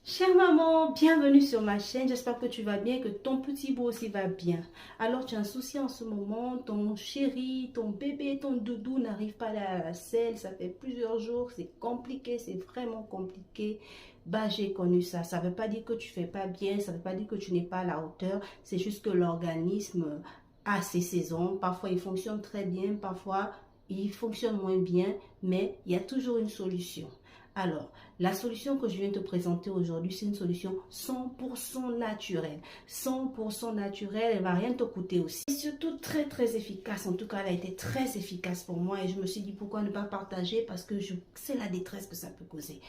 Chère maman, bienvenue sur ma chaîne. J'espère que tu vas bien, que ton petit beau aussi va bien. Alors, tu as un souci en ce moment, ton chéri, ton bébé, ton doudou n'arrive pas à aller à la selle. Ça fait plusieurs jours, c'est compliqué, c'est vraiment compliqué. Bah, j'ai connu ça. Ça ne veut pas dire que tu fais pas bien, ça ne veut pas dire que tu n'es pas à la hauteur. C'est juste que l'organisme a ses saisons. Parfois, il fonctionne très bien, parfois, il fonctionne moins bien, mais il y a toujours une solution. Alors, la solution que je viens de te présenter aujourd'hui, c'est une solution 100% naturelle. 100% naturelle, elle ne va rien te coûter aussi. Et surtout très très efficace. En tout cas, elle a été très efficace pour moi et je me suis dit pourquoi ne pas partager parce que je sais la détresse que ça peut causer.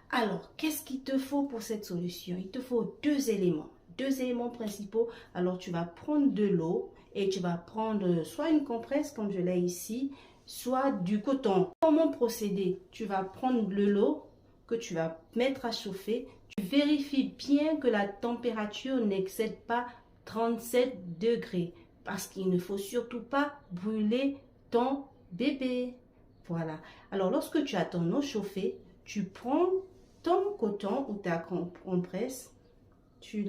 Alors, qu'est-ce qu'il te faut pour cette solution? Il te faut deux éléments. Deux éléments principaux. Alors, tu vas prendre de l'eau et tu vas prendre soit une compresse comme je l'ai ici, soit du coton. Comment procéder? Tu vas prendre de l'eau que tu vas mettre à chauffer. Tu vérifies bien que la température n'excède pas 37 degrés parce qu'il ne faut surtout pas brûler ton bébé. Voilà. Alors, lorsque tu as ton eau chauffée, tu prends ton coton ou ta compresse, tu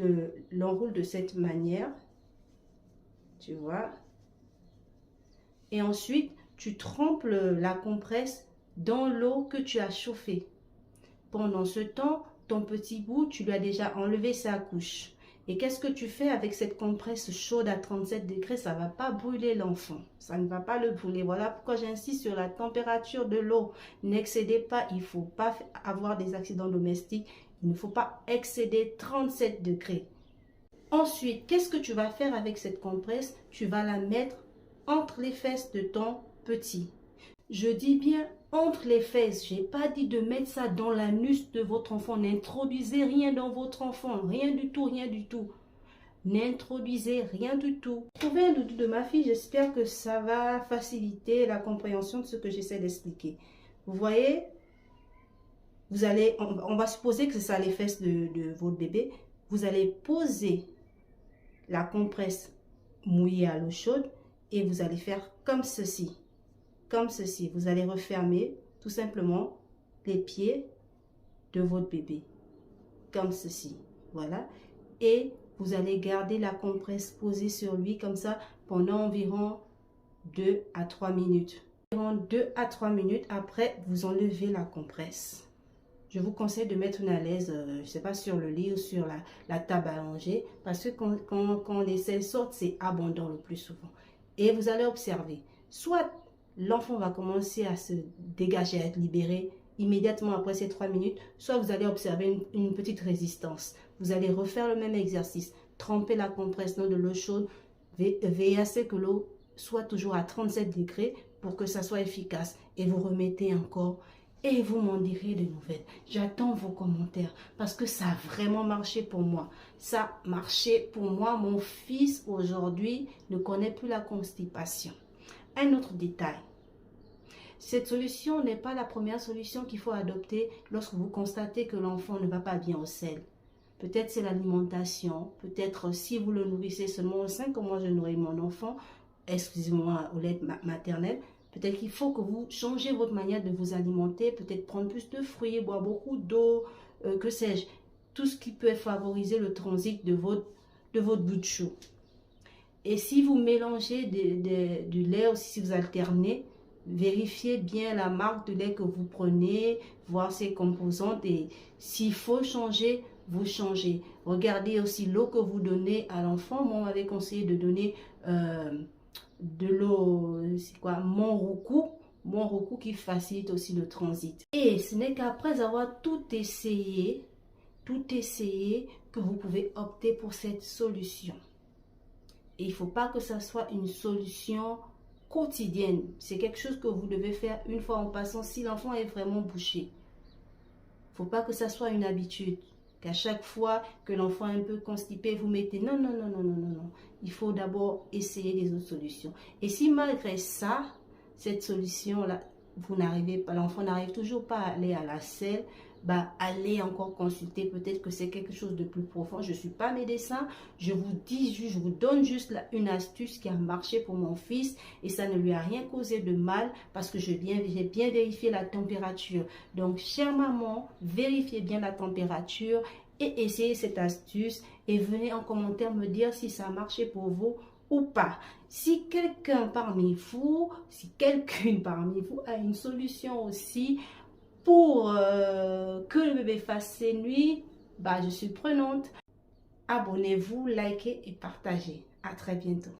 l'enroules de cette manière, tu vois. Et ensuite, tu trempes la compresse dans l'eau que tu as chauffée. Pendant ce temps, ton petit bout, tu lui as déjà enlevé sa couche. Et qu'est-ce que tu fais avec cette compresse chaude à 37 degrés? Ça ne va pas brûler l'enfant. Ça ne va pas le brûler. Voilà pourquoi j'insiste sur la température de l'eau. N'excédez pas, il ne faut pas avoir des accidents domestiques. Il ne faut pas excéder 37 degrés. Ensuite, qu'est-ce que tu vas faire avec cette compresse? Tu vas la mettre entre les fesses de ton petit. Je dis bien entre les fesses. Je n'ai pas dit de mettre ça dans l'anus de votre enfant. N'introduisez rien dans votre enfant. Rien du tout, rien du tout. N'introduisez rien du tout. Trouvez un doudou de ma fille. J'espère que ça va faciliter la compréhension de ce que j'essaie d'expliquer. Vous voyez, on va supposer que c'est ça les fesses de votre bébé. Vous allez poser la compresse mouillée à l'eau chaude et vous allez faire comme ceci. Comme ceci, vous allez refermer tout simplement les pieds de votre bébé. Comme ceci, voilà. Et vous allez garder la compresse posée sur lui comme ça pendant environ 2 à 3 minutes. Environ 2 à 3 minutes après, vous enlevez la compresse. Je vous conseille de mettre une à l'aise, je ne sais pas, sur le lit ou sur la table à manger. Parce que quand les selles sortent, c'est abondant le plus souvent. Et vous allez observer. Soit l'enfant va commencer à se dégager, à être libéré immédiatement après ces 3 minutes. Soit vous allez observer une petite résistance. Vous allez refaire le même exercice. Tremper la compresse dans de l'eau chaude. Veillez à ce que l'eau soit toujours à 37 degrés pour que ça soit efficace. Et vous remettez encore. Et vous m'en direz de nouvelles. J'attends vos commentaires parce que ça a vraiment marché pour moi. Ça a marché pour moi. Mon fils aujourd'hui ne connaît plus la constipation. Un autre détail. Cette solution n'est pas la première solution qu'il faut adopter lorsque vous constatez que l'enfant ne va pas bien au sel. Peut-être c'est l'alimentation. Peut-être si vous le nourrissez seulement au sein, comme moi je nourris mon enfant, excusez-moi, au lait maternel. Peut-être qu'il faut que vous changez votre manière de vous alimenter, peut-être prendre plus de fruits, boire beaucoup d'eau, que sais-je. Tout ce qui peut favoriser le transit de votre bout de chou. Et si vous mélangez du lait aussi, si vous alternez, vérifiez bien la marque de lait que vous prenez, voir ses composantes et s'il faut changer, vous changez. Regardez aussi l'eau que vous donnez à l'enfant. Moi, on m'avait conseillé de donner de l'eau, c'est quoi, Monroku qui facilite aussi le transit. Et ce n'est qu'après avoir tout essayé, que vous pouvez opter pour cette solution. Et il ne faut pas que ça soit une solution quotidienne. C'est quelque chose que vous devez faire une fois en passant si l'enfant est vraiment bouché. Il ne faut pas que ça soit une habitude. Qu'à chaque fois que l'enfant est un peu constipé, vous mettez non, non, non, non, non, non, non. Il faut d'abord essayer les autres solutions. Et si malgré ça, cette solution-là, vous n'arrivez pas, l'enfant n'arrive toujours pas à aller à la selle, bah, allez encore consulter. Peut-être que c'est quelque chose de plus profond. Je ne suis pas médecin. Je vous dis, je vous donne juste une astuce qui a marché pour mon fils et ça ne lui a rien causé de mal parce que j'ai bien vérifié la température. Donc, chère maman, vérifiez bien la température et essayez cette astuce et venez en commentaire me dire si ça a marché pour vous ou pas. Si quelqu'un parmi vous, si quelqu'une parmi vous a une solution aussi pour que le bébé fasse ses nuits, bah, je suis prenante. Abonnez-vous, likez et partagez. À très bientôt.